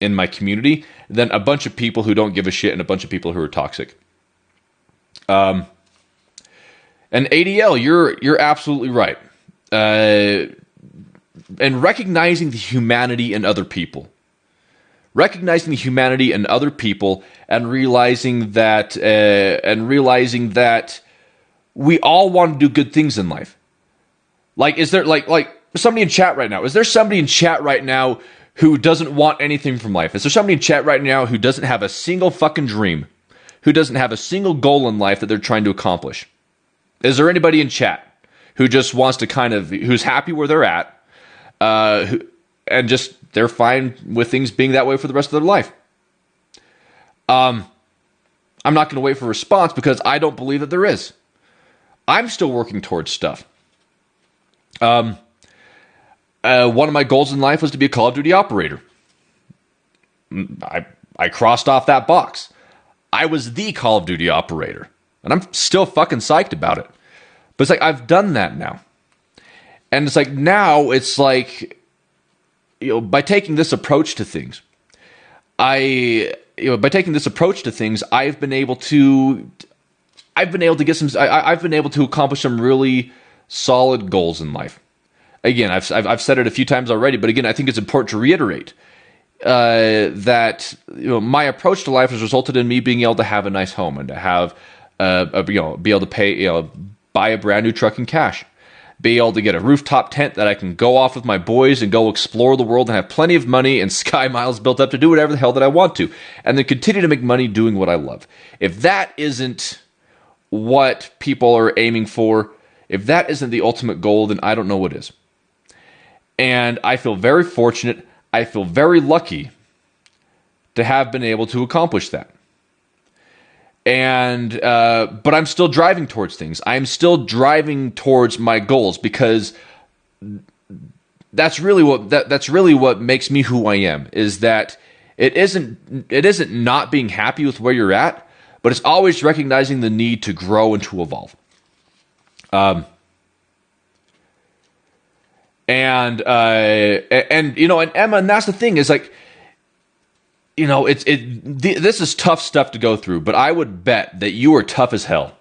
in my community than a bunch of people who don't give a shit and a bunch of people who are toxic. And ADL, you're absolutely right. And recognizing the humanity in other people. Recognizing the humanity in other people and realizing that we all want to do good things in life. Like, is there like somebody in chat right now? Is there somebody in chat right now who doesn't want anything from life? Is there somebody in chat right now who doesn't have a single fucking dream? Who doesn't have a single goal in life that they're trying to accomplish? Is there anybody in chat who just wants to who's happy where they're at, and just they're fine with things being that way for the rest of their life? I'm not going to wait for a response because I don't believe that there is. I'm still working towards stuff. One of my goals in life was to be a Call of Duty operator. I crossed off that box. I was the Call of Duty operator. And I'm still fucking psyched about it. But it's like, I've done that now. And it's like, now it's like, by taking this approach to things, I've been able to accomplish some really solid goals in life. Again, I've said it a few times already, but again, I think it's important to reiterate that my approach to life has resulted in me being able to have a nice home and to have be able to pay, buy a brand new truck in cash, be able to get a rooftop tent that I can go off with my boys and go explore the world and have plenty of money and sky miles built up to do whatever the hell that I want to, and then continue to make money doing what I love. If that isn't what people are aiming for, if that isn't the ultimate goal, then I don't know what is. And I feel very fortunate. I feel very lucky to have been able to accomplish that. And but I'm still driving towards things. I'm still driving towards my goals because that's really what makes me who I am. Is that it isn't not being happy with where you're at, but it's always recognizing the need to grow and to evolve. And Emma, and that's the thing is like, this is tough stuff to go through, but I would bet that you are tough as hell.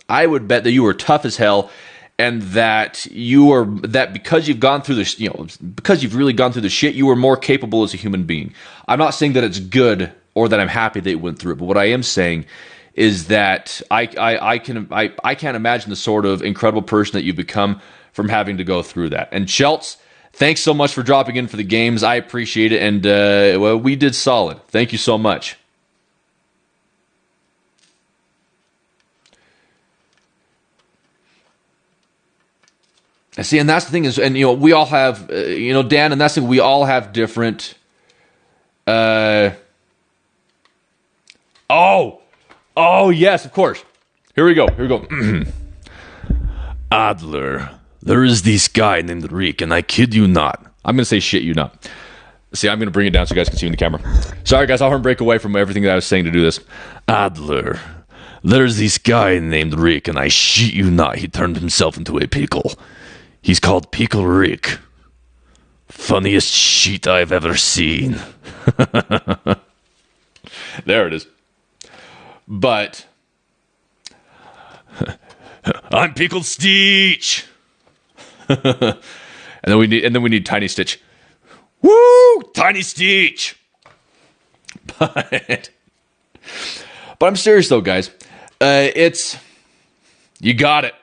I would bet that you are tough as hell, and that because you've gone through this, because you've really gone through the shit, you are more capable as a human being. I'm not saying that it's good or that I'm happy that you went through it, but what I am saying is that I can't imagine the sort of incredible person that you've become from having to go through that. And Schultz, thanks so much for dropping in for the games. I appreciate it, and we did solid. Thank you so much. See, and that's the thing is, and we all have, Dan, and that's the thing, we all have different. Oh yes, of course. Here we go. Adler. There is this guy named Rick, and I kid you not. I'm going to say shit you not. See, I'm going to bring it down so you guys can see in the camera. Sorry, guys, I'll break away from everything that I was saying to do this. Adler, there's this guy named Rick, and I shit you not, he turned himself into a pickle. He's called Pickle Rick. Funniest shit I've ever seen. There it is. But I'm Pickled Stitch. and then we need Tiny Stitch. Woo! Tiny Stitch. But I'm serious though, guys. You got it.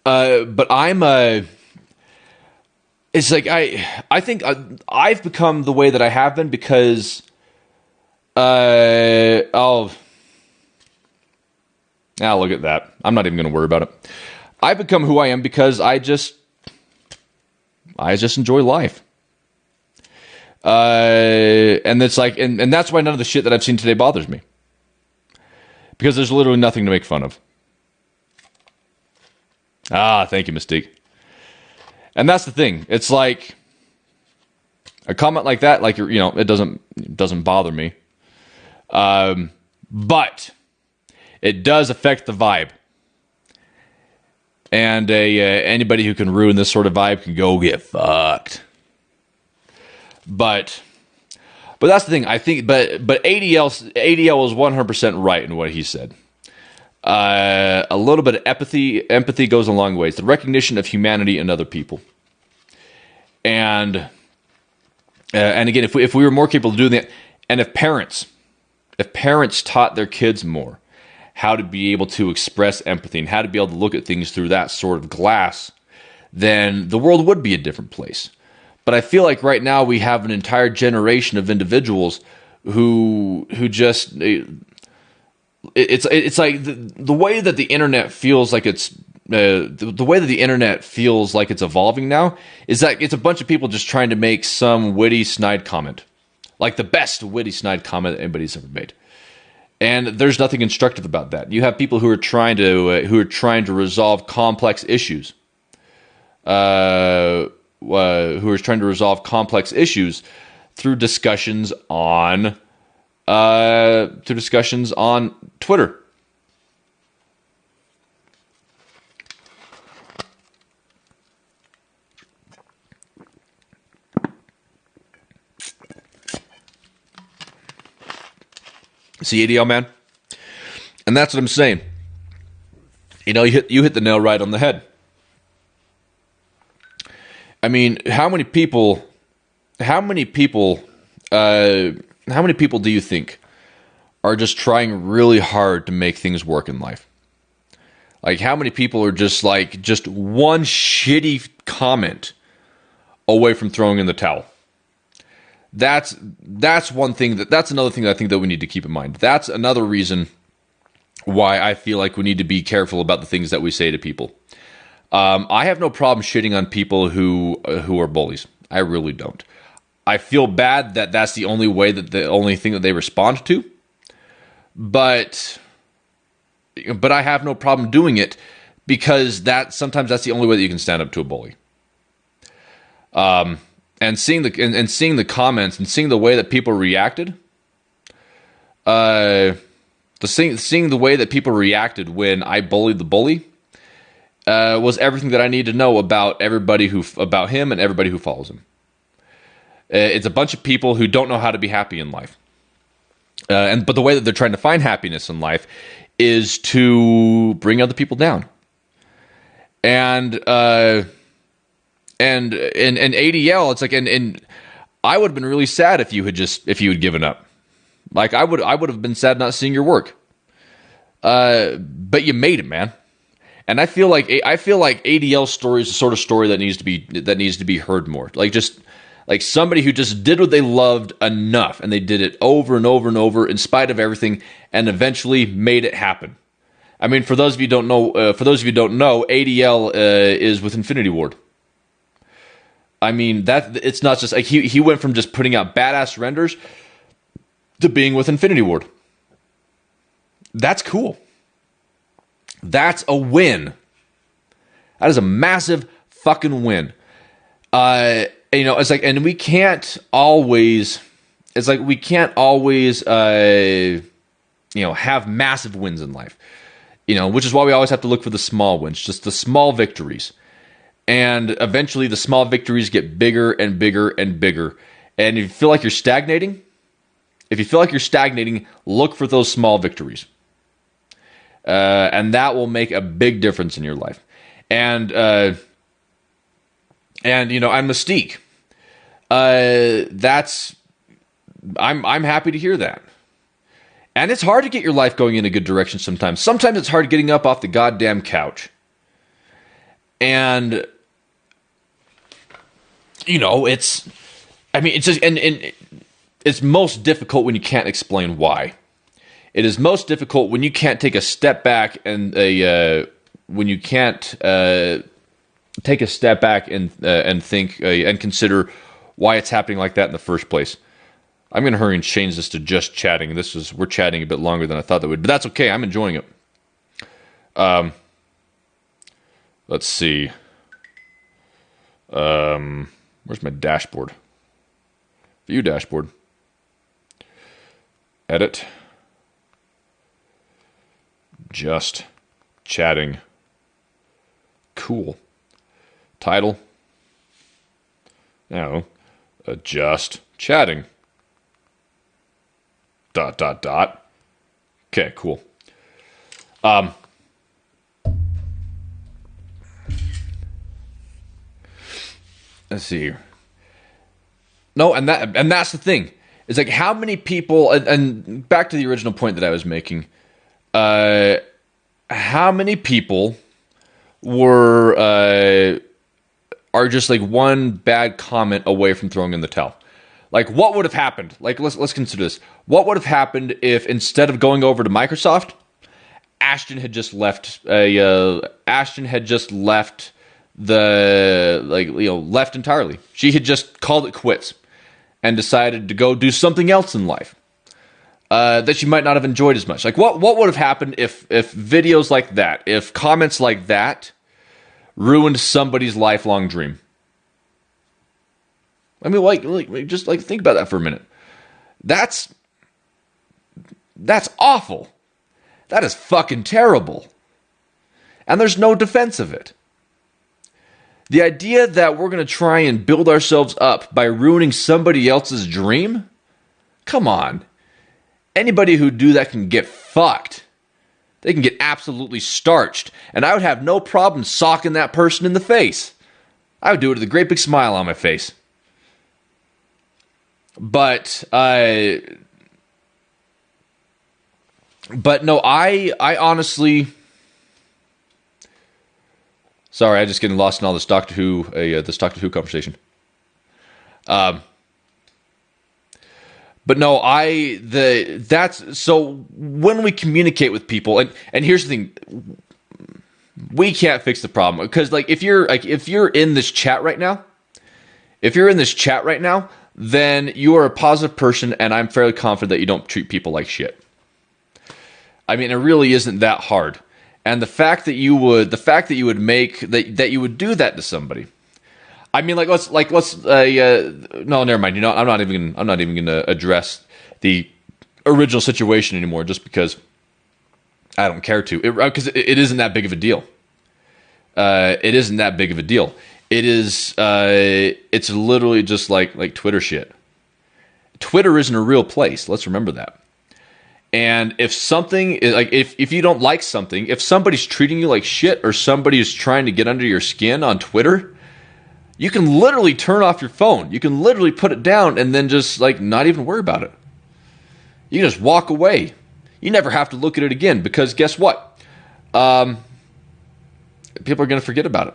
But I'm it's like I think I've become the way that I have been because look at that. I'm not even going to worry about it. I've become who I am because I just enjoy life. And it's like, and that's why none of the shit that I've seen today bothers me. Because there's literally nothing to make fun of. Thank you, Mystique. And that's the thing. It's like a comment like that, like it doesn't bother me. But it does affect the vibe. And anybody who can ruin this sort of vibe can go get fucked. But that's the thing. I think, but ADL is 100% right in what he said. A little bit of empathy goes a long ways. The recognition of humanity in other people, and again, if we were more capable of doing that, and if parents taught their kids more how to be able to express empathy and how to be able to look at things through that sort of glass, then the world would be a different place. But I feel like right now we have an entire generation of individuals who just it's like the way that the internet feels like it's the way that the internet feels like it's evolving now is that it's a bunch of people just trying to make some witty snide comment, like the best witty snide comment that anybody's ever made. And there's nothing instructive about that. You have people who are trying to resolve complex issues. Who are trying to resolve complex issues through discussions on Twitter. See, ADL, man? And that's what I'm saying. You know, you hit the nail right on the head. I mean, how many people do you think are just trying really hard to make things work in life? Like, how many people are just one shitty comment away from throwing in the towel? That's one thing that's another thing that I think that we need to keep in mind. That's another reason why I feel like we need to be careful about the things that we say to people. I have no problem shitting on people who are bullies. I really don't. I feel bad that that's the only thing that they respond to. But I have no problem doing it because sometimes that's the only way that you can stand up to a bully. And seeing the comments and seeing the way that people reacted, seeing the way that people reacted when I bullied the bully, was everything that I need to know about about him and everybody who follows him. It's a bunch of people who don't know how to be happy in life, but the way that they're trying to find happiness in life is to bring other people down. And ADL, it's like, and I would have been really sad if you had given up. Like I would have been sad not seeing your work. But you made it, man. And I feel like ADL's story is the sort of story that needs to be heard more. Like somebody who just did what they loved enough, and they did it over and over and over in spite of everything, and eventually made it happen. I mean, for those of you who don't know, ADL is with Infinity Ward. I mean, that it's not just like he went from just putting out badass renders to being with Infinity Ward. That's cool. That's a win. That is a massive fucking win. It's like, and we can't always, have massive wins in life. Which is why we always have to look for the small wins, just the small victories. And eventually the small victories get bigger and bigger and bigger. And if you feel like you're stagnating, look for those small victories. And that will make a big difference in your life. And Mystique, I'm happy to hear that. And it's hard to get your life going in a good direction sometimes. Sometimes it's hard getting up off the goddamn couch. And it's most difficult when you can't explain why. It is most difficult when you can't take a step back and take a step back and think and consider why it's happening like that in the first place. I'm going to hurry and change this to just chatting. We're chatting a bit longer than I thought that would, but that's okay. I'm enjoying it. Let's see. Where's my dashboard? View dashboard. Edit. Just chatting. Cool. Title. Just chatting. ... Okay, cool. Let's see here. No, and that's the thing. It's like how many people, and back to the original point that I was making. How many people are just like one bad comment away from throwing in the towel? Like, what would have happened? Like, let's consider this. What would have happened if instead of going over to Microsoft, Ashton had just left? Ashton had just left left entirely. She had just called it quits and decided to go do something else in life that she might not have enjoyed as much. Like, what would have happened if videos like that, if comments like that, ruined somebody's lifelong dream? I mean, just think about that for a minute. That's awful. That is fucking terrible. And there's no defense of it. The idea that we're going to try and build ourselves up by ruining somebody else's dream? Come on. Anybody who do that can get fucked. They can get absolutely starched. And I would have no problem socking that person in the face. I would do it with a great big smile on my face. But no, I honestly... Sorry, I'm just getting lost in all this Doctor Who conversation. But no, that's so when we communicate with people, and here's the thing, we can't fix the problem because if you're in this chat right now, then you are a positive person, and I'm fairly confident that you don't treat people like shit. I mean, it really isn't that hard. And the fact that you would do that to somebody. I mean, no, never mind. You know, I'm not even going to address the original situation anymore, just because I don't care to. Because it isn't that big of a deal. It isn't that big of a deal. It is. It's literally just like Twitter shit. Twitter isn't a real place. Let's remember that. And if something is if you don't like something, if somebody's treating you like shit or somebody is trying to get under your skin on Twitter, you can literally turn off your phone. You can literally put it down and then just not even worry about it. You can just walk away. You never have to look at it again because guess what? People are going to forget about it.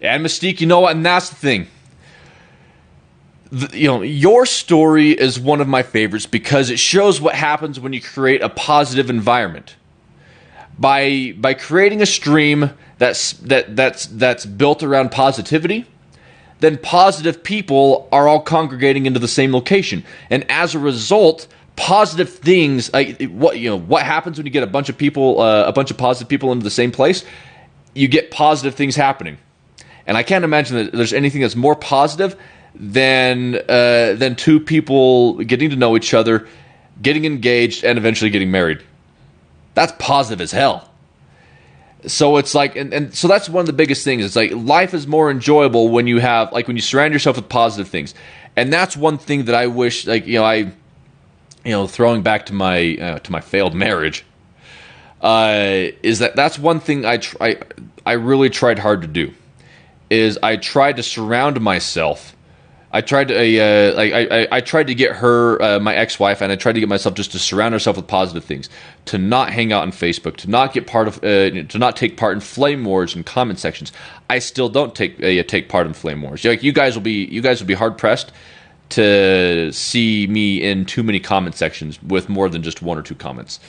And Mystique, you know what? And that's the thing. Your story is one of my favorites because it shows what happens when you create a positive environment. By creating a stream that's built around positivity, then positive people are all congregating into the same location, and as a result, positive things. What happens when you get a bunch of positive people into the same place? You get positive things happening. And I can't imagine that there's anything that's more positive than two people getting to know each other, getting engaged, and eventually getting married. That's positive as hell. So it's and so that's one of the biggest things. It's life is more enjoyable when you have when you surround yourself with positive things. And that's one thing that I wish throwing back to my failed marriage, is that's one thing I really tried hard to do. Is I tried to surround myself. I tried to I tried to get her, my ex-wife, and I tried to get myself just to surround ourselves with positive things, to not hang out on Facebook, to not get to not take part in flame wars and comment sections. I still don't take part in flame wars. You guys will be hard pressed to see me in too many comment sections with more than just one or two comments.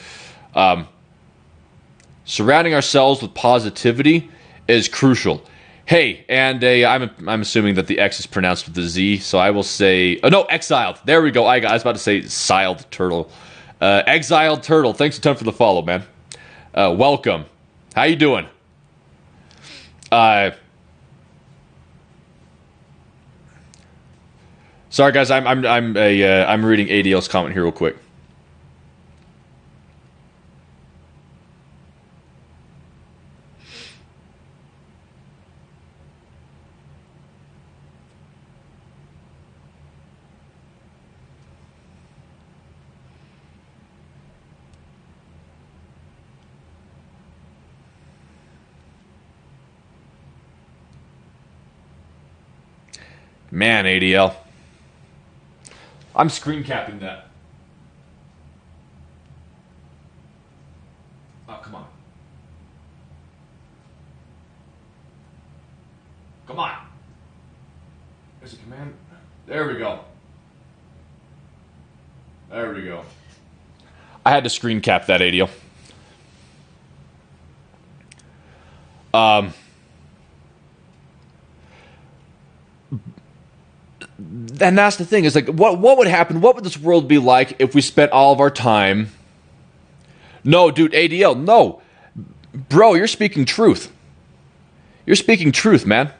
Surrounding ourselves with positivity is crucial. Hey, and I'm assuming that the X is pronounced with the Z, so I will say... Oh, no, exiled. There we go. I was about to say siled turtle. Exiled turtle. Thanks a ton for the follow, man. Welcome. How you doing? Sorry, guys. I'm reading ADL's comment here real quick. Man, ADL. I'm screen capping that. Oh, come on. Come on. There's a command. There we go. There we go. I had to screen cap that, ADL. And that's the thing, is like, what would happen? What would this world be like if we spent all of our time? No, dude, ADL, no. Bro, you're speaking truth. You're speaking truth, man.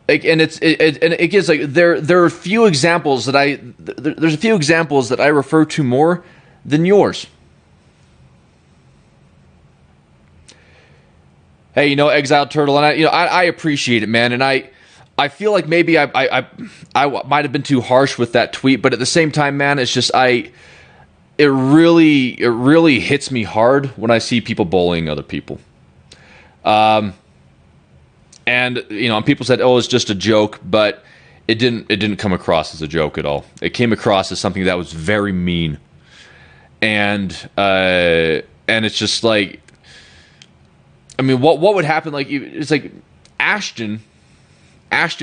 Like, and it gives, like, there are a few examples that there's a few examples that I refer to more than yours. Hey, Exiled Turtle, and I appreciate it, man, and I feel like maybe I might have been too harsh with that tweet, but at the same time, man, it's just it really hits me hard when I see people bullying other people. And people said, "Oh, it's just a joke," but it didn't come across as a joke at all. It came across as something that was very mean, and it's just like, I mean, what would happen? Like, it's like Ashton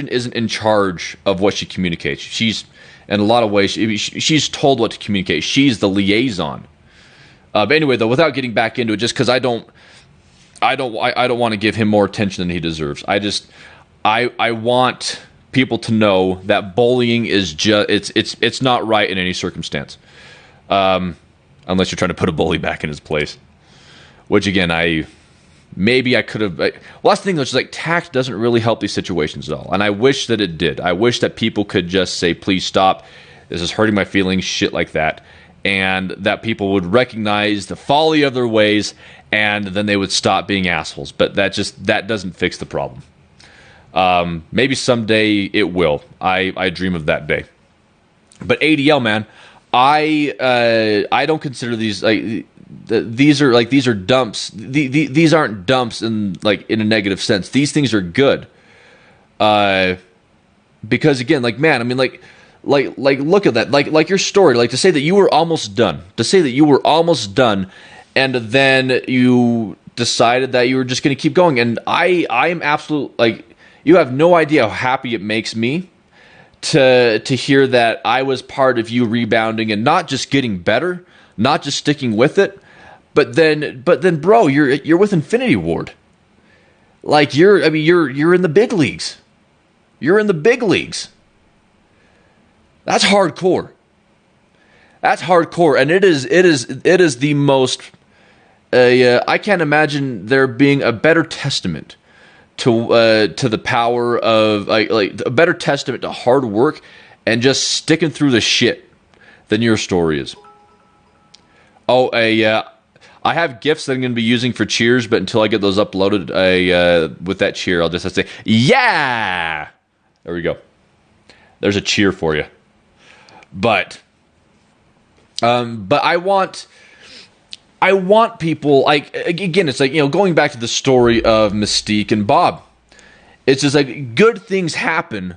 isn't in charge of what she communicates. She's, in a lot of ways, she's told what to communicate. She's the liaison. But anyway, though, without getting back into it, just because I don't want to give him more attention than he deserves. I want people to know that bullying is it's not right in any circumstance, unless you're trying to put a bully back in his place. Which again, maybe I could have. Well, that's the thing, though, is like, tact doesn't really help these situations at all, and I wish that it did. I wish that people could just say, "Please stop. This is hurting my feelings," shit like that, and that people would recognize the folly of their ways, and then they would stop being assholes. But that doesn't fix the problem. Maybe someday it will. I dream of that day. But ADL, man, I don't consider these like. These are dumps. These aren't dumps in a negative sense. These things are good. Because again, like, man, I mean, like look at that. Like your story. Like, to say that you were almost done. And then you decided that you were just going to keep going. And I am absolute, like, you have no idea how happy it makes me to hear that I was part of you rebounding and not just getting better, not just sticking with it, but then, bro, you're with Infinity Ward. Like, you're in the big leagues. You're in the big leagues. That's hardcore. And it is the most. I can't imagine there being a better testament to the power of like a better testament to hard work and just sticking through the shit than your story is. Oh, I have GIFs that I'm going to be using for cheers, but until I get those uploaded, with that cheer, I'll just have to say, yeah! There we go. There's a cheer for you. But I want people, like, again, it's like, going back to the story of Mystique and Bob. It's just like, good things happen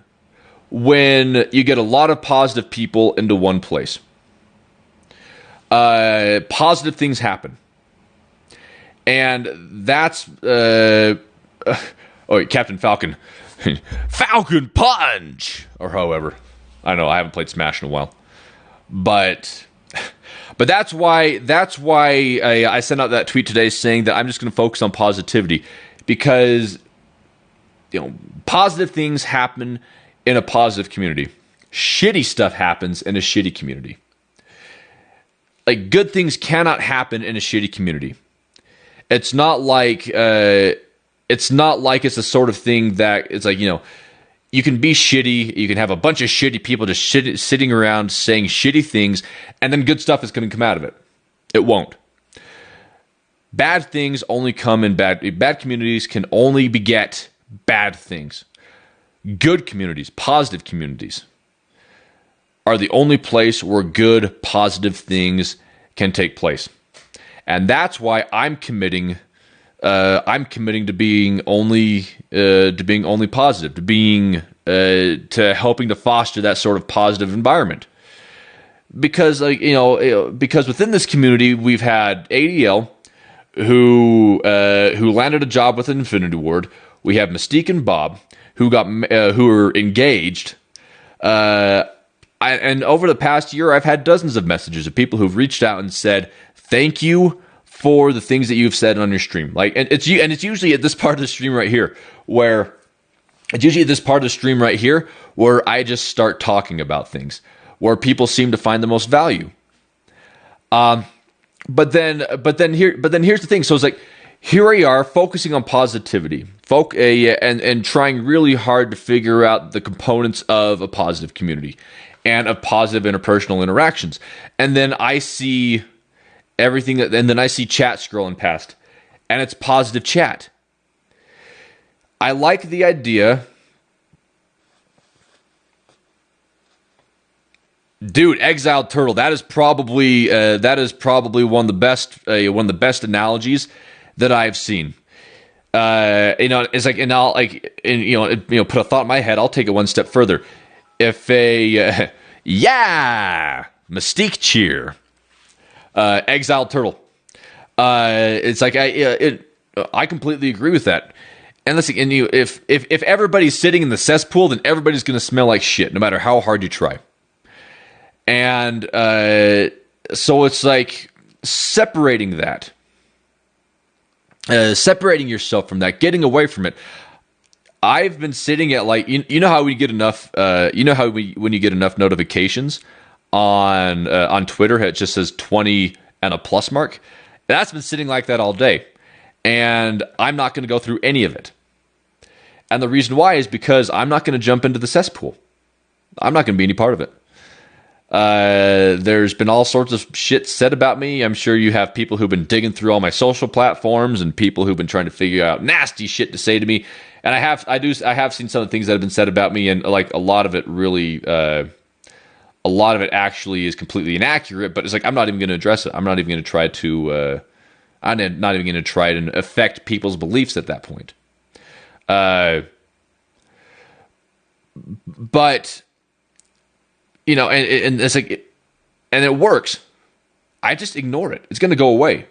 when you get a lot of positive people into one place. Positive things happen. And that's, Captain Falcon. Falcon Punch! Or however. I know, I haven't played Smash in a while. But that's why I sent out that tweet today saying that I'm just going to focus on positivity. Because, positive things happen in a positive community. Shitty stuff happens in a shitty community. Like, good things cannot happen in a shitty community. It's not like it's the sort of thing that it's like, you can be shitty. You can have a bunch of shitty people just sitting around saying shitty things, and then good stuff is going to come out of it. It won't. Bad things only come in bad communities can only beget bad things. Good communities, positive communities, are the only place where good, positive things can take place. And that's why I'm committing to being only positive, to helping to foster that sort of positive environment. Because because within this community we've had ADL who landed a job with an Infinity Ward. We have Mystique and Bob who are engaged. And over the past year, I've had dozens of messages of people who've reached out and said, "Thank you for the things that you've said on your stream." And it's usually at this part of the stream right here where I just start talking about things where people seem to find the most value. But then here's the thing. So it's like, here we are focusing on positivity, and trying really hard to figure out the components of a positive community and of positive interpersonal interactions. And then I see I see chat scrolling past, and it's positive chat. I like the idea. Dude, Exiled Turtle. That is probably one of the best analogies that I've seen. It's like, and I'll put a thought in my head. I'll take it one step further. If Mystique cheer, Exiled Turtle. It's like I completely agree with that. And listen, if everybody's sitting in the cesspool, then everybody's going to smell like shit, no matter how hard you try. And so it's like separating yourself from that, getting away from it. I've been sitting at you know how we get enough when you get enough notifications on Twitter, it just says 20 and a plus mark. That's been sitting like that all day, and I'm not going to go through any of it. And the reason why is because I'm not going to jump into the cesspool. I'm not going to be any part of it. There's been all sorts of shit said about me. I'm sure you have people who've been digging through all my social platforms and people who've been trying to figure out nasty shit to say to me. And I have seen some of the things that have been said about me, and like a lot of it actually is completely inaccurate. But it's like, I'm not even going to address it. I'm not even going to try to. I'm not even going to try to affect people's beliefs at that point. But and it's like, and it works. I just ignore it. It's going to go away.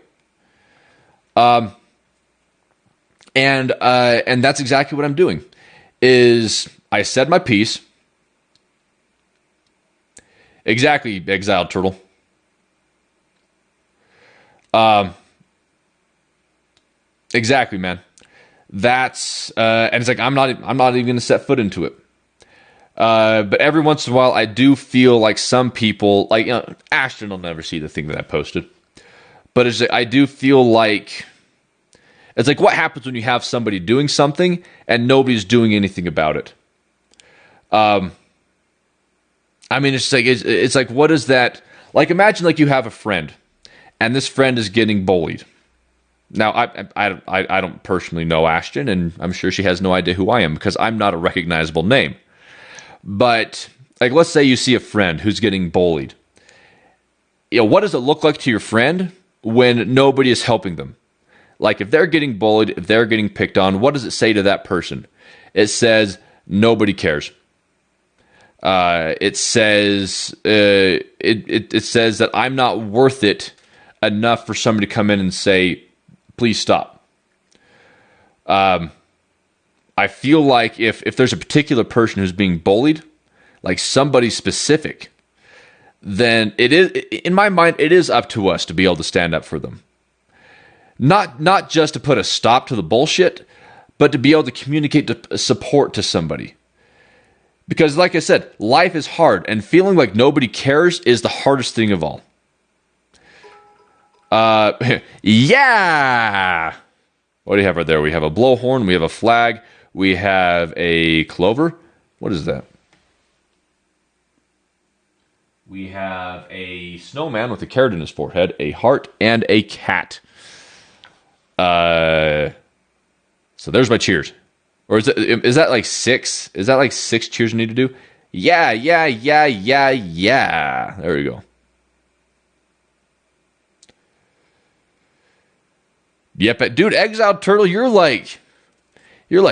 And that's exactly what I'm doing. Is I said my piece. Exactly, Exiled Turtle. Exactly, man. That's and it's like I'm not even going to set foot into it. But every once in a while, I do feel like some people, Ashton will never see the thing that I posted. But it's like, I do feel like it's like, what happens when you have somebody doing something and nobody's doing anything about it? It's like, what is that? Like, imagine like you have a friend, and this friend is getting bullied. Now, I don't personally know Ashton, and I'm sure she has no idea who I am because I'm not a recognizable name. But like, let's say you see a friend who's getting bullied. What does it look like to your friend when nobody is helping them? Like, if they're getting bullied, if they're getting picked on, what does it say to that person? It says nobody cares. It says it says that I'm not worth it enough for somebody to come in and say, please stop. I feel like if there's a particular person who's being bullied, like somebody specific, then it is, in my mind, it is up to us to be able to stand up for them. Not just to put a stop to the bullshit, but to be able to communicate support to somebody. Because like I said, life is hard, and feeling like nobody cares is the hardest thing of all. Yeah! What do you have right there? We have a blowhorn, we have a flag, we have a clover. What is that? We have a snowman with a carrot in his forehead, a heart, and a cat. So there's my cheers. Or is that like 6? Is that like 6 cheers you need to do? Yeah. There we go. Yep, dude, Exiled Turtle, you're like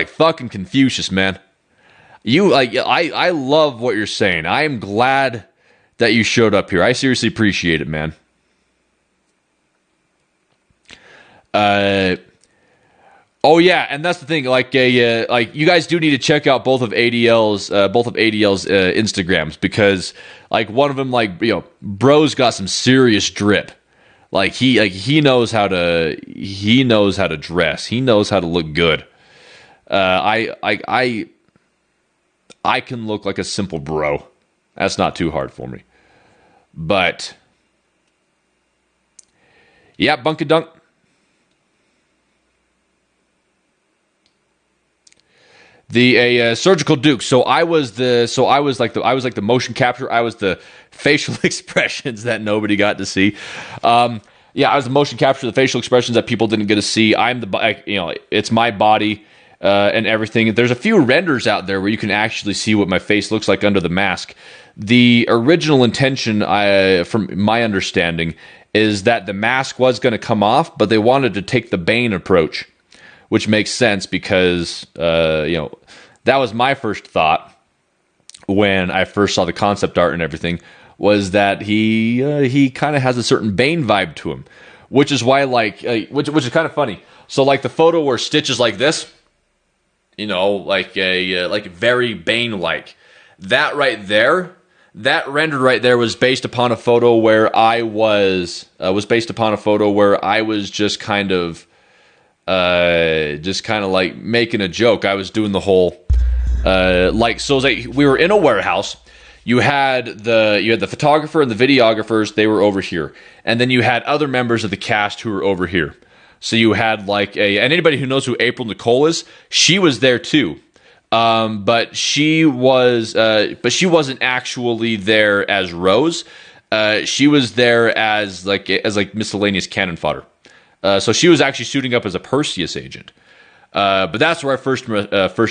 fucking Confucius, man. I love what you're saying. I am glad that you showed up here. I seriously appreciate it, man. Oh yeah, and that's the thing. Like you guys do need to check out both of ADL's Instagrams, because like one of them, bro's got some serious drip. Like he knows how to dress. He knows how to look good. I can look like a simple bro. That's not too hard for me. But yeah, Bunkadunk. The Surgical Duke. So I was like the motion capture. I was the facial expressions that nobody got to see. Yeah, I was the motion capture, the facial expressions that people didn't get to see. It's my body and everything. There's a few renders out there where you can actually see what my face looks like under the mask. The original intention, from my understanding, is that the mask was going to come off, but they wanted to take the Bane approach, which makes sense because, that was my first thought when I first saw the concept art and everything, was that he kind of has a certain Bane vibe to him, which is why, which is kind of funny. So, like, the photo where Stitch is like this, like very Bane-like. That right there, that rendered right there was based upon a photo where I was just kind of like making a joke. I was doing the whole so it was like we were in a warehouse. You had the photographer and the videographers. They were over here, and then you had other members of the cast who were over here. So you had and anybody who knows who April Nicole is, she was there too. But she wasn't actually there as Rose. She was there as miscellaneous cannon fodder. So she was actually suiting up as a Perseus agent. But that's where I first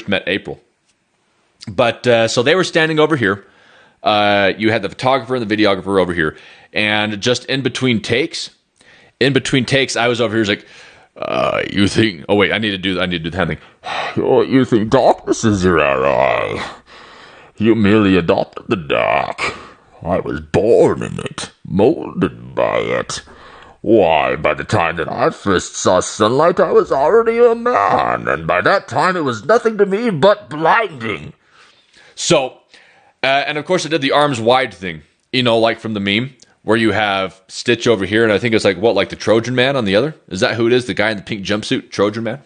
met April. But so they were standing over here. You had the photographer and the videographer over here, and just in between takes, I was over here. Like, you think? Oh wait, I need to do the hand thing. Oh, you think darkness is your ally? You merely adopted the dark. I was born in it, molded by it. Why, by the time that I first saw sunlight, I was already a man, and by that time it was nothing to me but blinding. So, and of course I did the arms wide thing, like from the meme, where you have Stitch over here, and I think it's like the Trojan Man on the other? Is that who it is? The guy in the pink jumpsuit, Trojan Man?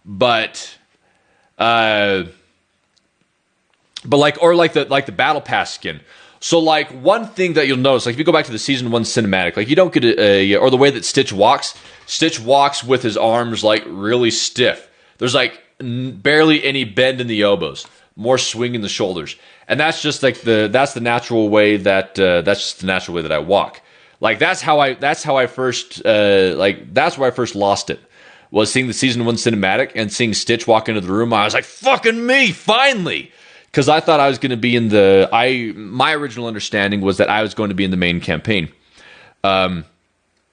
But the the Battle Pass skin. So, one thing that you'll notice, if you go back to the Season 1 cinematic, you don't get or the way that Stitch walks with his arms, really stiff. There's, barely any bend in the elbows, more swing in the shoulders. And that's just, that's the natural way that I walk. That's where I first lost it, was seeing the Season 1 cinematic and seeing Stitch walk into the room. I was like, fucking me, finally! Because I thought I was going to be in my original understanding was that I was going to be in the main campaign.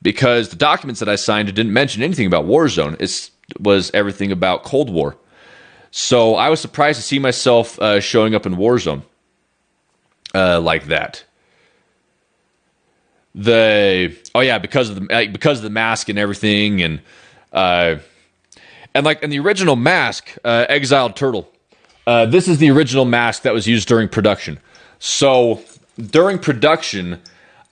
Because the documents that I signed didn't mention anything about Warzone. It was everything about Cold War. So I was surprised to see myself showing up in Warzone like that. Because of the mask and everything, and in the original mask, Exiled Turtle. This is the original mask that was used during production. So during production,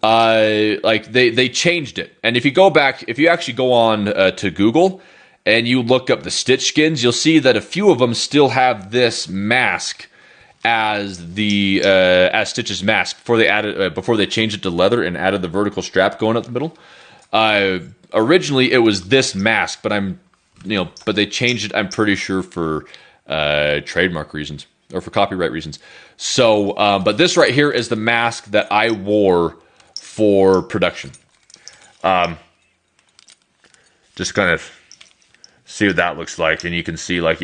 they changed it. And if you actually go on to Google and you look up the Stitch skins, you'll see that a few of them still have this mask as Stitch's mask before they changed it to leather and added the vertical strap going up the middle. Originally, it was this mask, but they changed it. I'm pretty sure for trademark reasons. or for copyright reasons. So, but this right here is the mask that I wore for production. Just kind of see what that looks like, and you can see, like,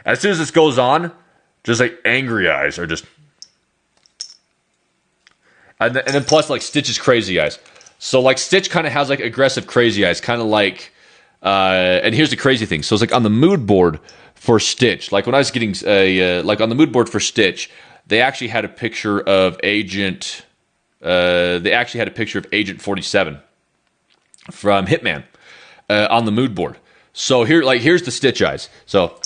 as soon as this goes on, just like angry eyes are just, and then plus like Stitch's crazy eyes. So like Stitch kind of has like aggressive crazy eyes, kind of like, and here's the crazy thing. So it's like on the mood board for Stitch, like when I was getting like on the mood board for Stitch, they actually had a picture of Agent 47 from Hitman on the mood board. So here's the Stitch eyes. So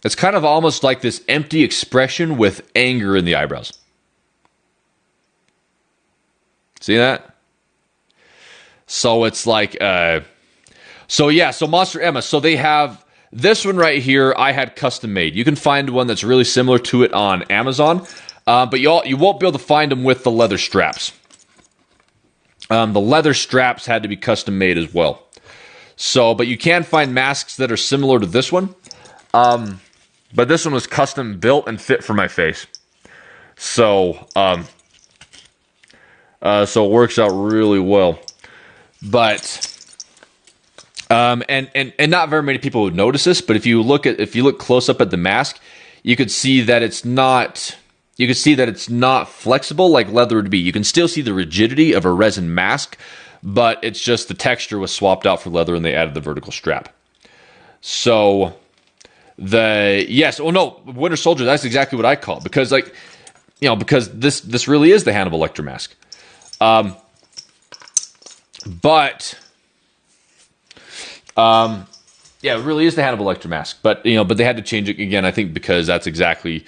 it's kind of almost like this empty expression with anger in the eyebrows. See that? So it's like, so Monster Emma. So they have this one right here. I had custom made. You can find one that's really similar to it on Amazon, but you won't be able to find them with the leather straps. The leather straps had to be custom made as well. So, but you can find masks that are similar to this one. But this one was custom built and fit for my face. So, so it works out really well. But, and not very many people would notice this, but if you look close up at the mask, you could see that it's not flexible like leather would be. You can still see the rigidity of a resin mask, but it's just the texture was swapped out for leather and they added the vertical strap. So Winter Soldier, that's exactly what I call it, because because this really is the Hannibal Lecter mask. Yeah, it really is the Hannibal Lecter mask, but they had to change it again, I think, because that's exactly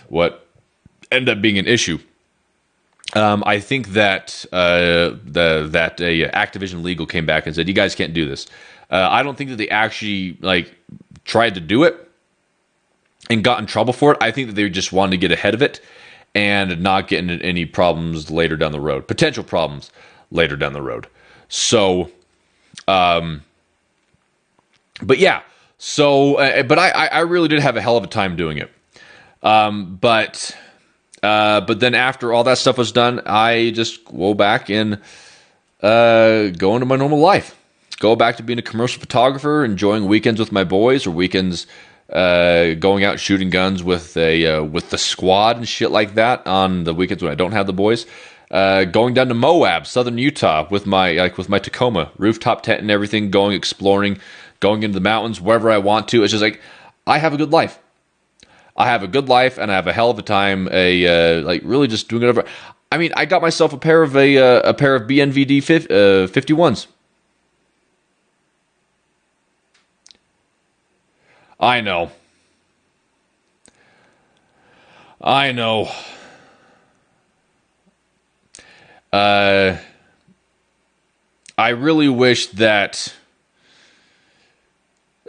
what ended up being an issue. I think that Activision Legal came back and said, you guys can't do this. I don't think that they actually tried to do it and got in trouble for it. I think that they just wanted to get ahead of it and not get into any problems later down the road, potential problems later down the road. So, but yeah, so, but I really did have a hell of a time doing it. But then after all that stuff was done, I just go back and go into my normal life. Go back to being a commercial photographer, enjoying weekends with my boys, or weekends going out shooting guns with the squad and shit like that on the weekends when I don't have the boys. Going down to Moab, southern Utah, with my Tacoma, rooftop tent and everything, going exploring, going into the mountains wherever I want to. It's just like I have a good life. I have a good life, and I have a hell of a time. Really just doing whatever. I mean, I got myself a pair of BNVD 51s. I know. I really wish that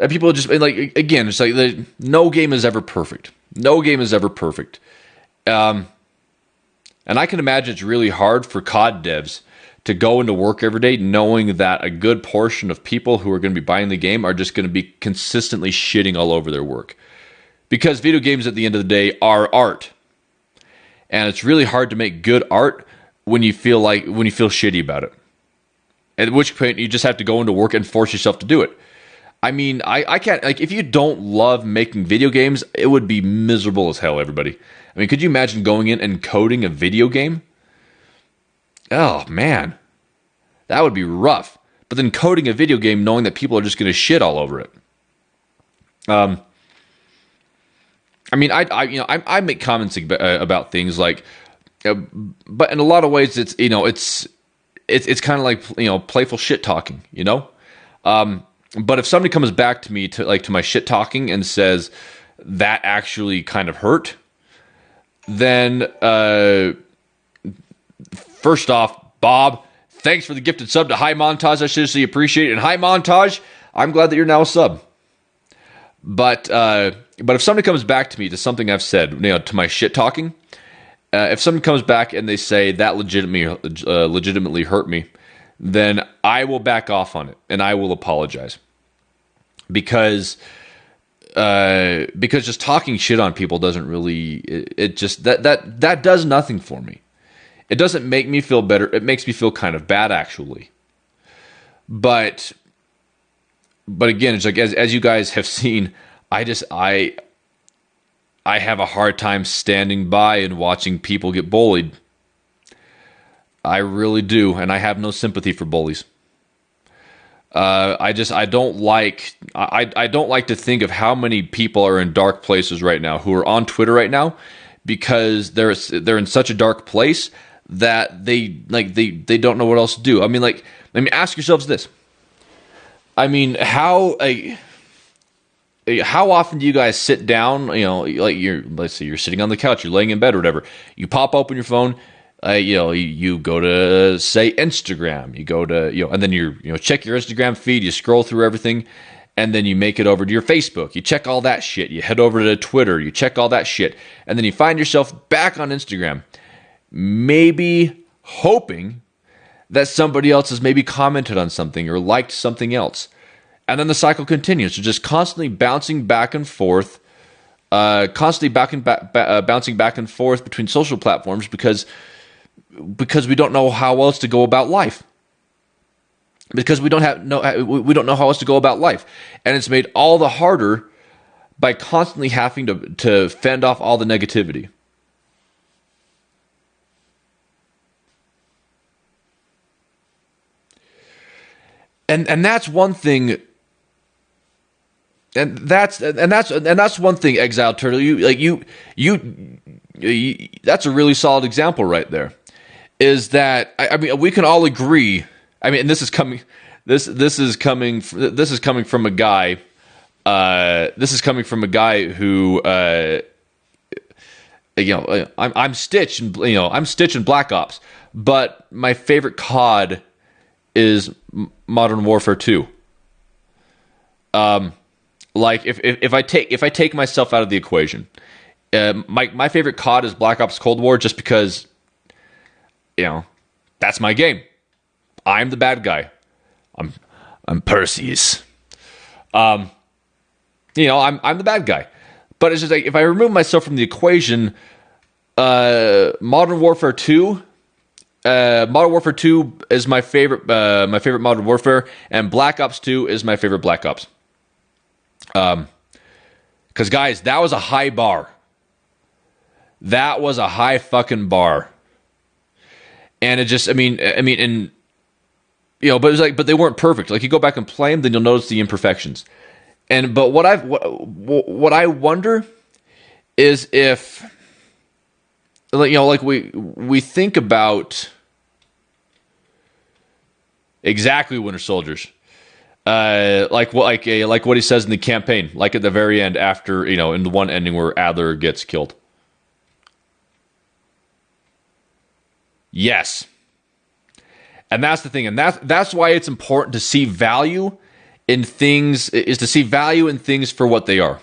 people just again. It's like no game is ever perfect. No game is ever perfect. And I can imagine it's really hard for COD devs to go into work every day knowing that a good portion of people who are going to be buying the game are just going to be consistently shitting all over their work. Because video games at the end of the day are art. And it's really hard to make good art when you feel shitty about it. At which point you just have to go into work and force yourself to do it. I mean, I can't, if you don't love making video games, it would be miserable as hell, everybody. I mean, could you imagine going in and coding a video game? Oh, man. That would be rough. But then coding a video game knowing that people are just going to shit all over it. I mean, I make comments about things like, but in a lot of ways, it's kind of like, playful shit talking, But if somebody comes back to me to my shit talking and says that actually kind of hurt, then first off, Bob, thanks for the gifted sub to High Montage. I seriously appreciate it. And High Montage, I'm glad that you're now a sub. But if somebody comes back to me to something I've said, to my shit talking, if somebody comes back and they say that legitimately hurt me, then I will back off on it and I will apologize. Because because just talking shit on people doesn't really, it just, that does nothing for me. It doesn't make me feel better. It makes me feel kind of bad, actually. But again, it's like, as you guys have seen, I have a hard time standing by and watching people get bullied. I really do, and I have no sympathy for bullies. I don't like to think of how many people are in dark places right now who are on Twitter right now because they're in such a dark place that they don't know what else to do. I mean, like, let me ask yourselves this. I mean, how often do you guys sit down, like let's say you're sitting on the couch, you're laying in bed or whatever, you pop open your phone, you go to, say, Instagram, you go to, and then you check your Instagram feed, you scroll through everything, and then you make it over to your Facebook, you check all that shit, you head over to Twitter, you check all that shit, and then you find yourself back on Instagram, maybe hoping that somebody else has maybe commented on something or liked something else. And then the cycle continues. So just constantly bouncing back and forth, bouncing back and forth between social platforms because we don't know how else to go about life. Because we don't know how else to go about life. And it's made all the harder by constantly having to fend off all the negativity. And that's one thing. And that's one thing, Exiled Turtle. That's a really solid example right there. Is that I mean, we can all agree. I mean, and this is coming from a guy. This is coming from a guy who, I'm Stitch and I'm Stitch in Black Ops, but my favorite COD is Modern Warfare 2. Like if I take myself out of the equation, my favorite COD is Black Ops Cold War, just because that's my game. I'm the bad guy. I'm Perseus. I'm the bad guy. But it's just like, if I remove myself from the equation, Modern Warfare 2 is my favorite Modern Warfare, and Black Ops 2 is my favorite Black Ops. Because guys, that was a high bar. That was a high fucking bar. And it just, but it was like, but they weren't perfect. Like, you go back and play them, then you'll notice the imperfections. But what I wonder is if, like we think about exactly Winter Soldiers, like what he says in the campaign, like at the very end, after in the one ending where Adler gets killed. Yes. And that's the thing, and that's why it's important to see value in things, is to see value in things for what they are.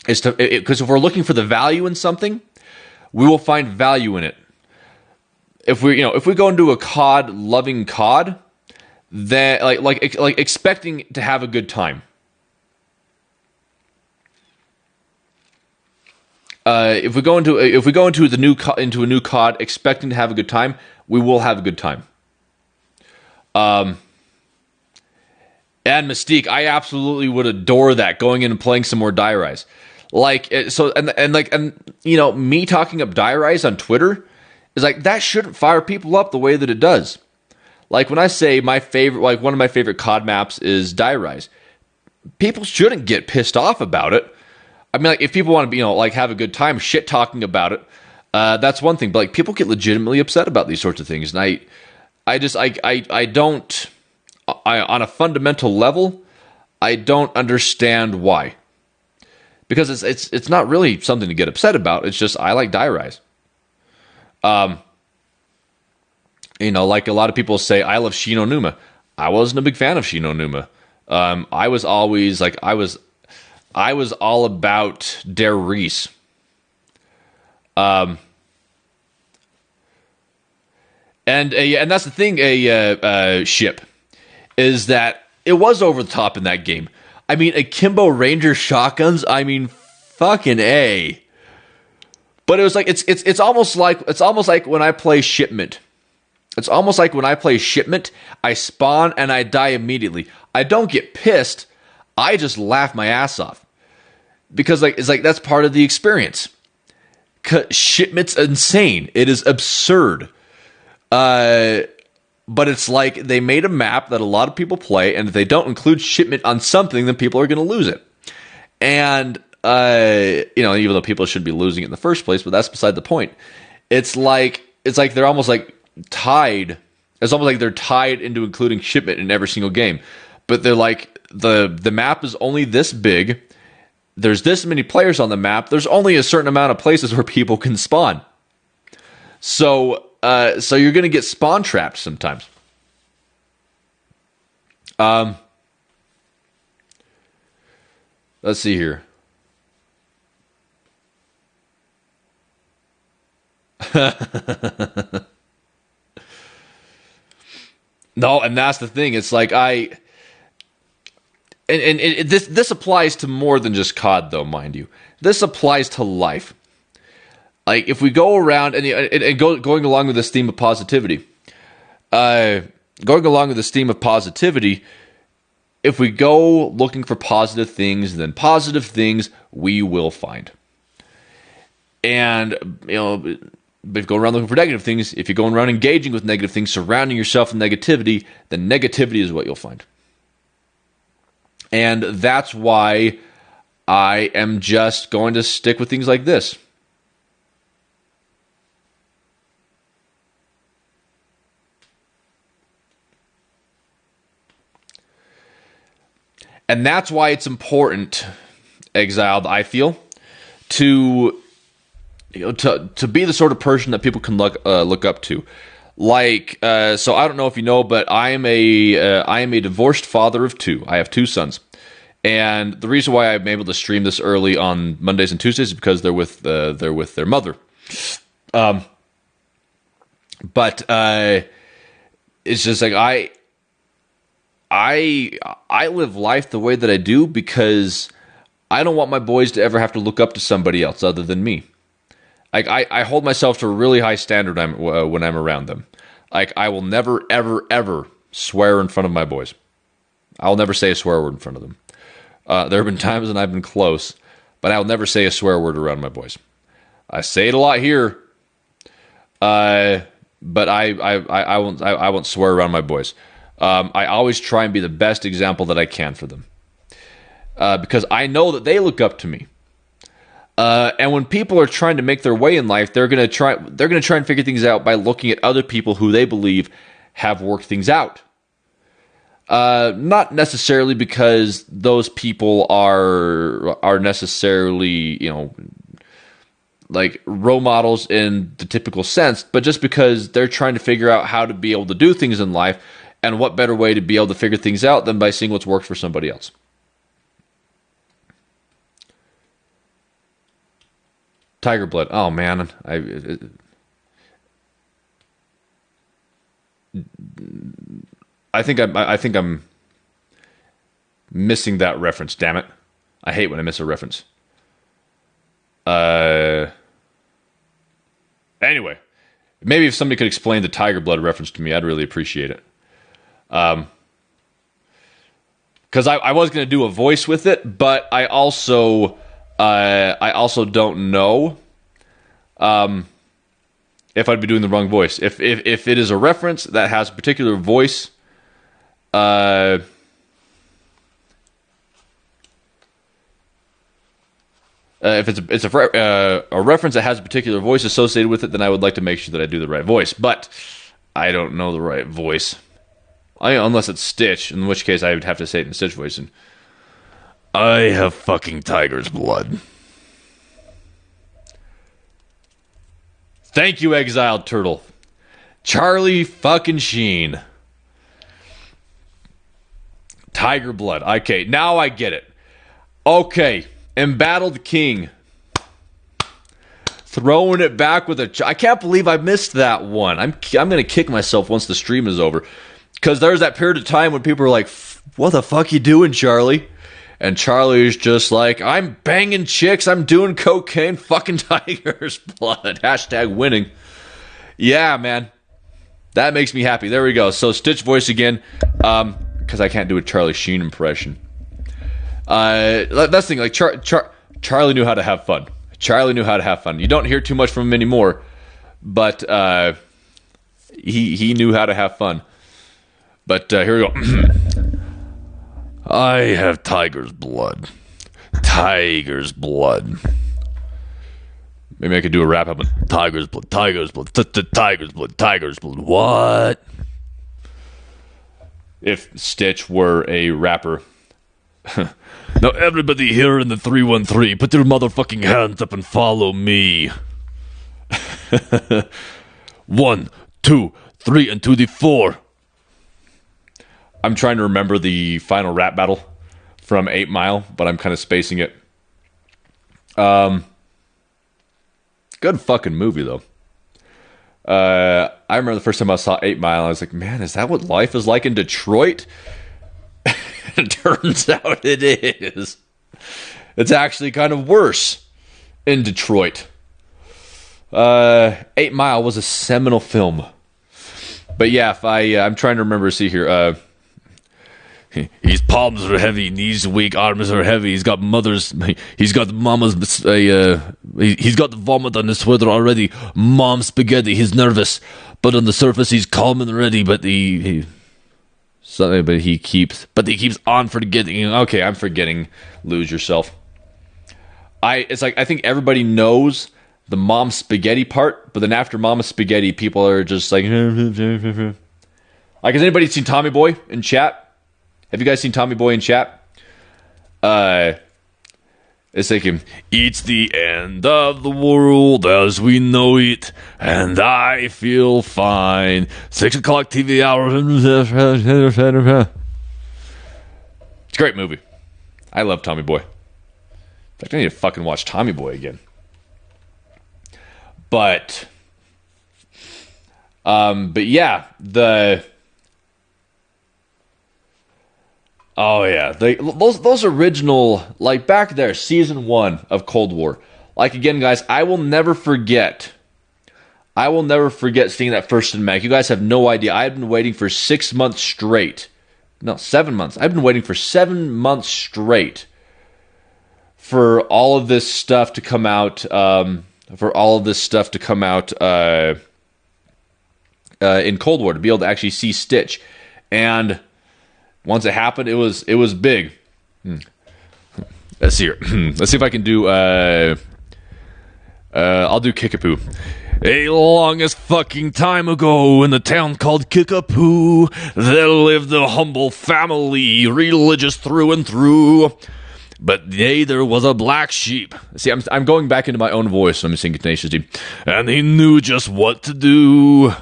Because if we're looking for the value in something, we will find value in it. If we go into a loving COD, then like expecting to have a good time. If we go into a new COD expecting to have a good time, we will have a good time. And Mystique, I absolutely would adore that, going in and playing some more Die Rise. Me talking up Die Rise on Twitter is like, that shouldn't fire people up the way that it does. Like, when I say one of my favorite COD maps is Die Rise, people shouldn't get pissed off about it. I mean, like, if people want to have a good time shit talking about it, that's one thing. But like, people get legitimately upset about these sorts of things, and I don't, on a fundamental level, I don't understand why. Because it's not really something to get upset about. It's just, I like Die Rise. Like a lot of people say, I love Shin Onuma. I wasn't a big fan of Shin Onuma. I was always like, I was all about Der Reese. And that's the thing, ship, is that it was over the top in that game. I mean, Akimbo Ranger shotguns. I mean, fucking A. But it was like it's almost like when I play Shipment. It's almost like when I play Shipment, I spawn and I die immediately. I don't get pissed. I just laugh my ass off. Because it's like that's part of the experience. Shipment's insane. It is absurd. But it's like they made a map that a lot of people play, and if they don't include Shipment on something, then people are going to lose it. And even though people should be losing it in the first place, but that's beside the point. It's like they're almost like tied. It's almost like they're tied into including Shipment in every single game. But they're like the map is only this big. There's this many players on the map. There's only a certain amount of places where people can spawn. So you're going to get spawn trapped sometimes. Let's see here. No, and that's the thing. It's like this applies to more than just COD, though, mind you. This applies to life. Like, if we go around going along with this theme of positivity, if we go looking for positive things, then positive things we will find. And, if you go around looking for negative things, if you're going around engaging with negative things, surrounding yourself with negativity, then negativity is what you'll find. And that's why I am just going to stick with things like this. And that's why it's important, Exiled, I feel, to be the sort of person that people can look up to. Like, so I don't know if you know, but I am a divorced father of two. I have two sons, and the reason why I'm able to stream this early on Mondays and Tuesdays is because they're with their mother. But it's just like I live life the way that I do because I don't want my boys to ever have to look up to somebody else other than me. Like, I hold myself to a really high standard when I'm around them. Like, I will never, ever, ever swear in front of my boys. I'll never say a swear word in front of them. There have been times when I've been close, but I'll never say a swear word around my boys. I say it a lot here, but I won't swear around my boys. I always try and be the best example that I can for them, because I know that they look up to me. And when people are trying to make their way in life, they're going to try and figure things out by looking at other people who they believe have worked things out. Not necessarily because those people are necessarily, like role models in the typical sense, but just because they're trying to figure out how to be able to do things in life, and what better way to be able to figure things out than by seeing what's worked for somebody else. Tiger Blood. Oh man, I think I'm missing that reference. Damn it! I hate when I miss a reference. Anyway, maybe if somebody could explain the Tiger Blood reference to me, I'd really appreciate it. Because I was going to do a voice with it, but I also don't know if I'd be doing the wrong voice. If it is a reference that has a particular voice, if it's a reference that has a particular voice associated with it, then I would like to make sure that I do the right voice. But I don't know the right voice. Unless it's Stitch, in which case I would have to say it in Stitch voice. And I have fucking tiger's blood. Thank you, Exiled Turtle. Charlie fucking Sheen. Tiger blood. Okay, now I get it. Okay, Embattled King. Throwing it back with I can't believe I missed that one. I'm going to kick myself once the stream is over. Because there's that period of time when people are like, what the fuck you doing, Charlie? And Charlie's just like, I'm banging chicks, I'm doing cocaine, fucking tiger's blood. Hashtag winning. Yeah, man. That makes me happy. There we go. So Stitch voice again, because I can't do a Charlie Sheen impression. That's the thing, like Charlie knew how to have fun. Charlie knew how to have fun. You don't hear too much from him anymore, but he knew how to have fun. But here we go. I have tiger's blood. Tiger's blood. Maybe I could do a rap album. Tiger's blood, tiger's blood, tiger's blood, tiger's blood. What? If Stitch were a rapper. Now everybody here in the 313, put your motherfucking hands up and follow me. 1, 2, 3, and to the 4. I'm trying to remember the final rap battle from 8 Mile, but I'm kind of spacing it. Good fucking movie, though. I remember the first time I saw 8 Mile, I was like, man, is that what life is like in Detroit? It turns out it is. It's actually kind of worse in Detroit. 8 Mile was a seminal film. But yeah, if I'm trying to remember, see here, his palms are heavy, knees weak, arms are heavy. He's got mama's. He's got the vomit on his sweater already. Mom spaghetti. He's nervous, but on the surface he's calm and ready. But he keeps on forgetting. Okay, I'm forgetting. Lose yourself. I think everybody knows the mom spaghetti part, but then after mama spaghetti, people are just like, has anybody seen Tommy Boy in chat? Have you guys seen Tommy Boy in chat? It's like him. It's the end of the world as we know it, and I feel fine. 6 o'clock TV hour. It's a great movie. I love Tommy Boy. In fact, I need to fucking watch Tommy Boy again. But yeah, oh yeah, those original, like back there, season 1 of Cold War. Like again, guys, I will never forget seeing that first in Mag. You guys have no idea. I had been waiting for 6 months straight. No, 7 months. I've been waiting for 7 months straight for all of this stuff to come out. In Cold War, to be able to actually see Stitch. And once it happened, it was big. Let's see here. Let's see if I can do I'll do Kickapoo. A longest fucking time ago in the town called Kickapoo, there lived a humble family, religious through and through. But there was a black sheep. See, I'm going back into my own voice, so I'm singing Tenacious D. And he knew just what to do.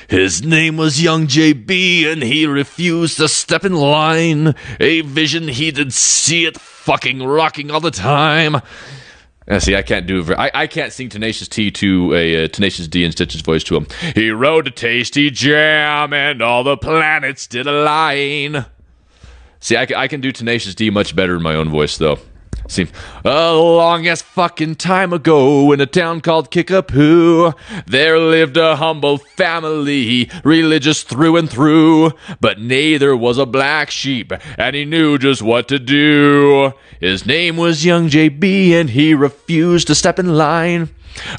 His name was Young JB, and he refused to step in line. A vision he did see it fucking rocking all the time. See, I can't do I can't sing Tenacious T to a Tenacious D and Stitch's voice to him. He rode a tasty jam, and all the planets did align. See, I can do Tenacious D much better in my own voice, though. See, a long as fucking time ago in a town called Kickapoo, there lived a humble family, religious through and through, but neither was a black sheep, and he knew just what to do. His name was Young JB, and he refused to step in line.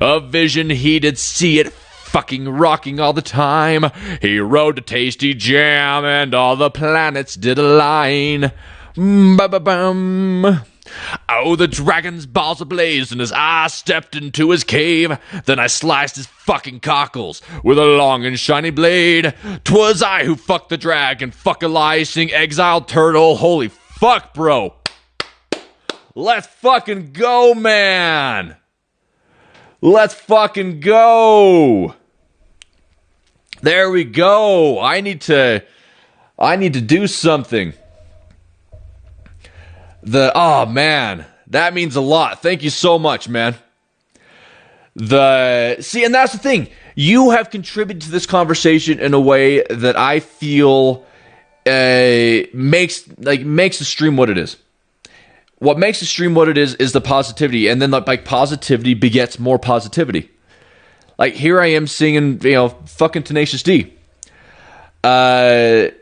A vision he did see it fucking rocking all the time. He rode a tasty jam, and all the planets did align. Ba-ba-bum. Oh, the dragon's balls ablaze, and as I stepped into his cave, then I sliced his fucking cockles with a long and shiny blade. 'Twas I who fucked the dragon, fuck a lie, sing exiled turtle. Holy fuck, bro. Let's fucking go, man. Let's fucking go. There we go. I need to do something. Oh man, that means a lot. Thank you so much, man. And that's the thing. You have contributed to this conversation in a way that I feel makes the stream what it is. what makes the stream what it is the positivity, and then like positivity begets more positivity. Like here I am singing, fucking Tenacious D, and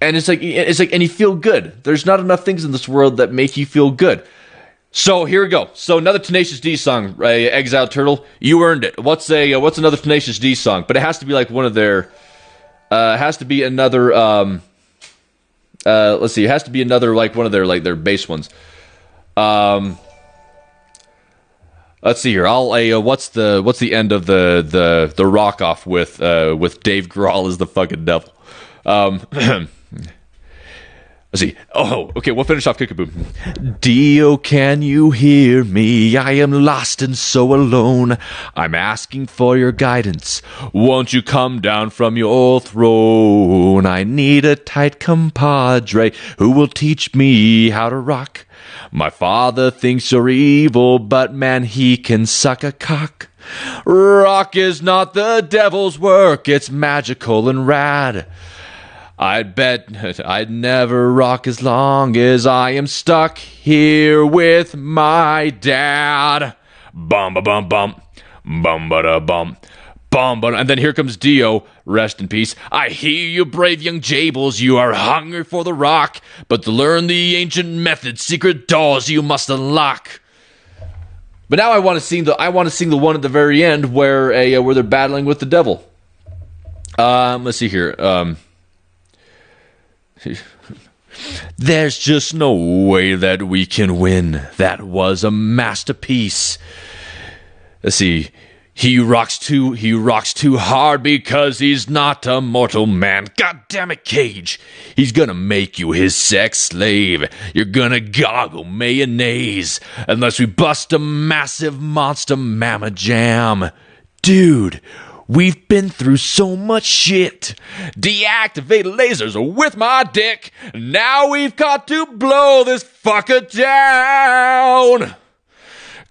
it's like, and you feel good. There's not enough things in this world that make you feel good. So here we go. So another Tenacious D song, right? Exiled Turtle, you earned it. What's another Tenacious D song? But it has to be like one of their, has to be another. Let's see, it has to be another like one of their bass ones. Let's see here. What's the end of the rock off with Dave Grohl as the fucking devil? Let's see. Oh, okay, we'll finish off Kickaboo. Dio, can you hear me? I am lost and so alone. I'm asking for your guidance. Won't you come down from your throne? I need a tight compadre who will teach me how to rock. My father thinks you're evil, but man, he can suck a cock. Rock is not the devil's work, it's magical and rad. I'd bet I'd never rock as long as I am stuck here with my dad. Bum ba bum bum, bum ba da bum, bum ba. And then here comes Dio. Rest in peace. I hear you, brave young Jables. You are hungry for the rock, but to learn the ancient methods, secret doors you must unlock. But now I want to sing the one at the very end where they're battling with the devil. Let's see here. There's just no way that we can win. That was a masterpiece. Let's see. He rocks too hard because he's not a mortal man. God damn it, Cage. He's gonna make you his sex slave. You're gonna goggle mayonnaise unless we bust a massive monster mamma jam. Dude, we've been through so much shit. Deactivate lasers with my dick. Now we've got to blow this fucker down.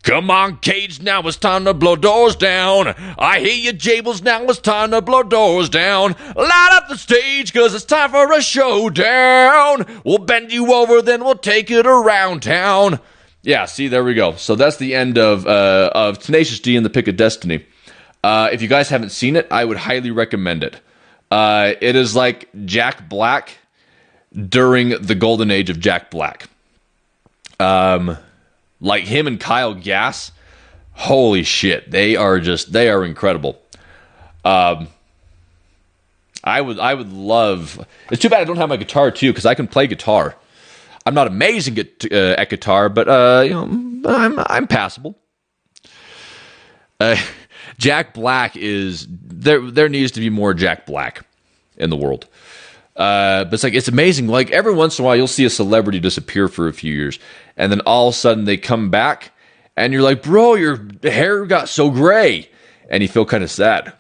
Come on, Cage, now it's time to blow doors down. I hear you, Jables, now it's time to blow doors down. Light up the stage, cause it's time for a showdown. We'll bend you over, then we'll take it around town. Yeah, see, there we go. So that's the end of Tenacious D and the Pick of Destiny. If you guys haven't seen it, I would highly recommend it. It is like Jack Black during the golden age of Jack Black. Like him and Kyle Gass, holy shit, they are incredible. I would love. It's too bad I don't have my guitar too, because I can play guitar. I'm not amazing at guitar, but I'm passable. Jack Black is there. There needs to be more Jack Black in the world. But it's amazing. Like every once in a while, you'll see a celebrity disappear for a few years, and then all of a sudden they come back, and you're like, "Bro, your hair got so gray," and you feel kind of sad.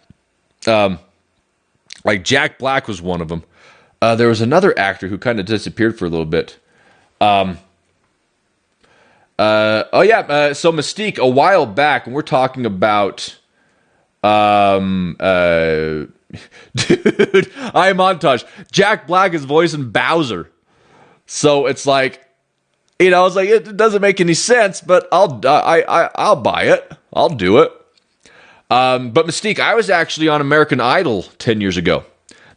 Like Jack Black was one of them. There was another actor who kind of disappeared for a little bit. So Mystique a while back, and we're talking about. Dude, I montage. Jack Black is voicing Bowser, so it's like, it's like it doesn't make any sense, but I'll buy it. I'll do it. But Mystique, I was actually on American Idol 10 years ago.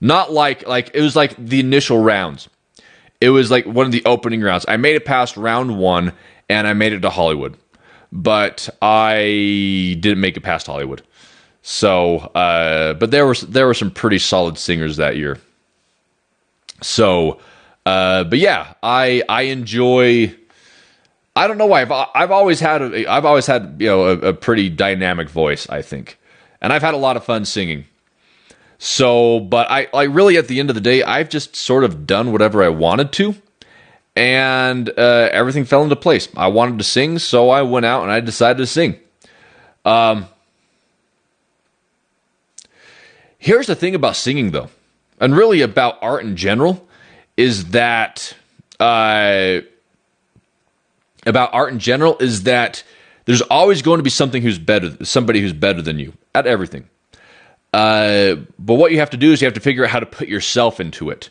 Not like it was like the initial rounds. It was like one of the opening rounds. I made it past round 1, and I made it to Hollywood, but I didn't make it past Hollywood. So, but there were some pretty solid singers that year. So, but yeah, I enjoy. I don't know why I've always had a pretty dynamic voice, I think, and I've had a lot of fun singing. So, but I really at the end of the day, I've just sort of done whatever I wanted to, and everything fell into place. I wanted to sing, so I went out and I decided to sing. Here's the thing about singing, though, and really about art in general, is that there's always going to be somebody who's better than you at everything. But what you have to do is you have to figure out how to put yourself into it.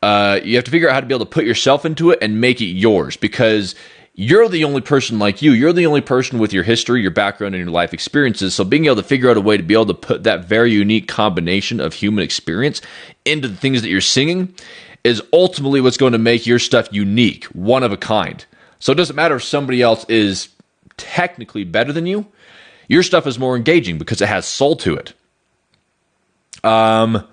You have to figure out how to be able to put yourself into it and make it yours, because You're the only person like you. You're the only person with your history, your background, and your life experiences. So being able to figure out a way to be able to put that very unique combination of human experience into the things that you're singing is ultimately what's going to make your stuff unique, one of a kind. So it doesn't matter if somebody else is technically better than you. Your stuff is more engaging because it has soul to it. The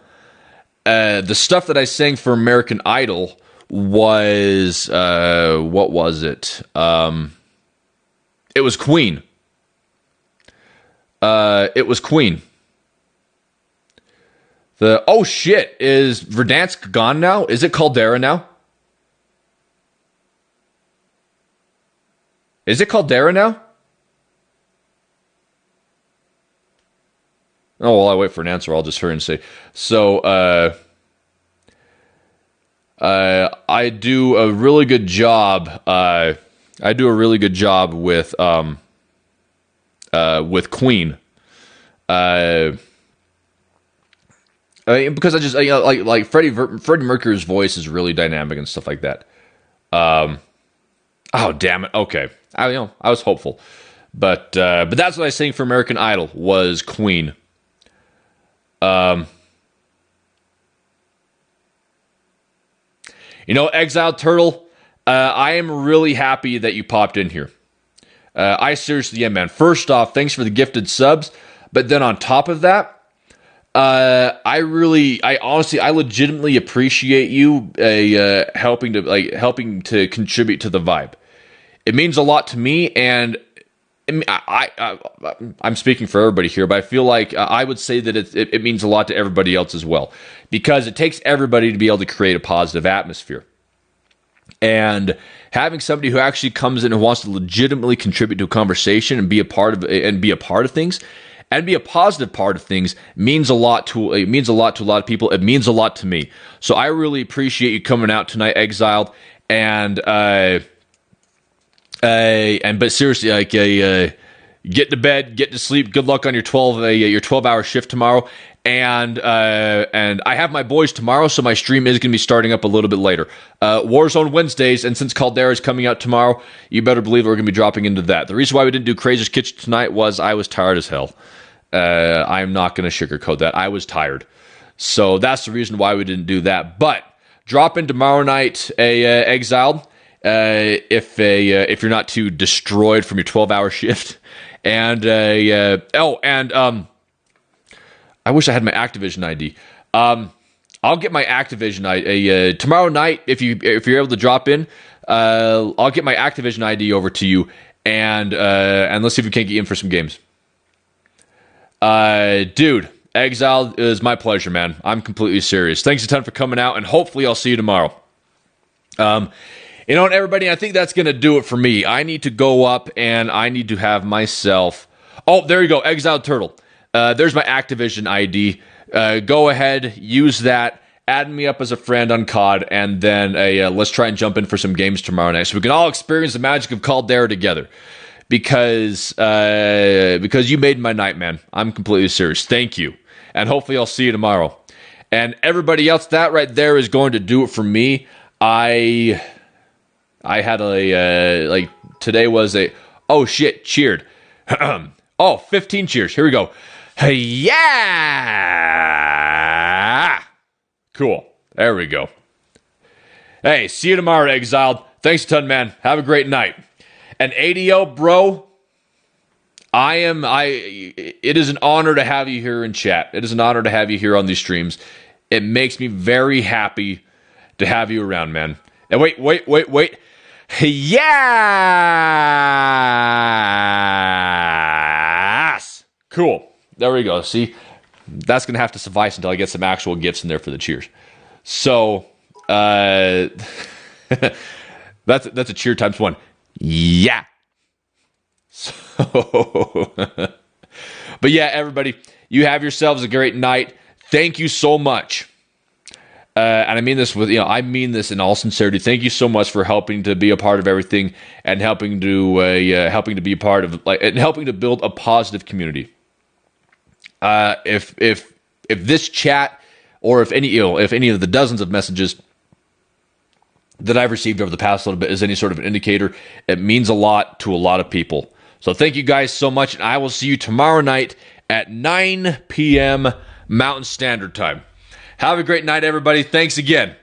stuff that I sang for American Idol was, what was it? It was Queen. It was Queen. Oh shit, is Verdansk gone now? Is it Caldera now? Is it Caldera now? Oh, while I wait for an answer, I'll just hurry and say, so, I do a really good job, with Queen. Because I just, like Freddie Mercury's voice is really dynamic and stuff like that. Oh, damn it. Okay. I was hopeful. But that's what I sang for American Idol was Queen. Exiled Turtle, I am really happy that you popped in here. I seriously am, man. First off, thanks for the gifted subs. But then on top of that, I legitimately appreciate you helping to contribute to the vibe. It means a lot to me, and I'm speaking for everybody here, but I feel like I would say that it means a lot to everybody else as well, because it takes everybody to be able to create a positive atmosphere. And having somebody who actually comes in and wants to legitimately contribute to a conversation and be a part of things, and be a positive part of things means a lot to a lot of people. It means a lot to me. So I really appreciate you coming out tonight, Exiled, but seriously, get to bed, get to sleep. Good luck on your 12-hour shift tomorrow. And I have my boys tomorrow, so my stream is going to be starting up a little bit later. Warzone Wednesdays, and since Caldera is coming out tomorrow, you better believe we're going to be dropping into that. The reason why we didn't do Crazier's Kitchen tonight was I was tired as hell. I'm not going to sugarcoat that. I was tired. So that's the reason why we didn't do that. But drop in tomorrow night, Exiled, if you're not too destroyed from your 12-hour shift. And I wish I had my Activision ID. I'll get my Activision ID tomorrow night. If you're able to drop in, I'll get my Activision ID over to you, and let's see if we can't get in for some games. Dude, Exile, is my pleasure, man. I'm completely serious. Thanks a ton for coming out, and hopefully I'll see you tomorrow. Everybody, I think that's going to do it for me. I need to go up, and I need to have myself... Oh, there you go, Exiled Turtle. There's my Activision ID. Go ahead, use that, add me up as a friend on COD, and then let's try and jump in for some games tomorrow night so we can all experience the magic of Caldera together. Because you made my night, man. I'm completely serious. Thank you. And hopefully I'll see you tomorrow. And everybody else, that right there is going to do it for me. I had today was oh shit, cheered. 15 cheers. Here we go. Yeah! Cool. There we go. Hey, see you tomorrow, Exiled. Thanks a ton, man. Have a great night. And ADO, bro, it is an honor to have you here in chat. It is an honor to have you here on these streams. It makes me very happy to have you around, man. And wait. Yes! Cool. There we go. See, that's going to have to suffice until I get some actual gifts in there for the cheers. So, that's a cheer times one. Yeah. So, but yeah, everybody, you have yourselves a great night. Thank you so much. And I mean this I mean this in all sincerity. Thank you so much for helping to be a part of everything and helping to be a part of and helping to build a positive community. If this chat or if any of the dozens of messages that I've received over the past little bit is any sort of an indicator. It means a lot to a lot of people. So thank you guys so much, and I will see you tomorrow night at 9 p.m. Mountain Standard Time. Have a great night, everybody. Thanks again.